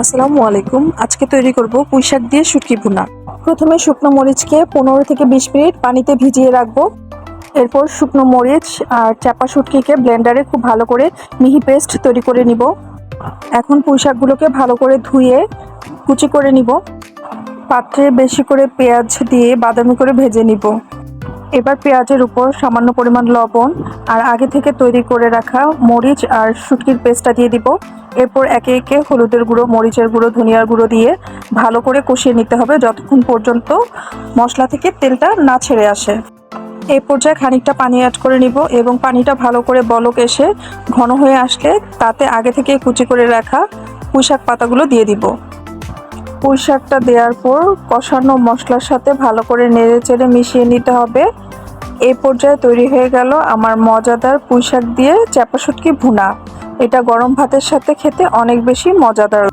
আসসালামু আলাইকুম। আজকে তৈরি করব পুঁইশাক দিয়ে শুটকি ভুনা। প্রথমে শুকনো মরিচকে 15 থেকে 20 মিনিট পানিতে ভিজিয়ে রাখবো। এরপর শুকনো মরিচ আর চাপা শুটকিকে ব্লেন্ডারে খুব ভালো করে মিহি পেস্ট তৈরি করে নিব। এখন পুঁইশাকগুলোকে ভালো করে ধুয়ে কুচি করে নিব। পাত্রে বেশি করে পেঁয়াজ দিয়ে বাদামি করে ভেজে নিব। এবার পেঁয়াজের উপর সামান্য পরিমাণ লবণ আর আগে থেকে তৈরি করে রাখা মরিচ আর শুটকির পেস্টটা দিয়ে দিব। এরপর একে একে হলুদের গুঁড়ো, মরিচের গুঁড়ো, ধনিয়ার গুঁড়ো দিয়ে ভালো করে কষিয়ে নিতে হবে যতক্ষণ পর্যন্ত মশলা থেকে তেলটা না ছেড়ে আসে। এই পর্যায়ে খানিকটা পানি অ্যাড করে নিব এবং পানিটা ভালো করে বলক এসে ঘন হয়ে আসলে তাতে আগে থেকে কুচি করে রাখা পুঁইশাক পাতাগুলো দিয়ে দিব। পুঁইশাকটা দেওয়ার পর কষানো মশলার সাথে ভালো করে নেড়ে চেড়ে মিশিয়ে নিতে হবে। এই পর্যায়ে তৈরি হয়ে গেল আমার মজাদার পুঁইশাক দিয়ে চাপা শুটকি ভুনা। এটা গরম ভাতের সাথে খেতে অনেক বেশি মজাদার।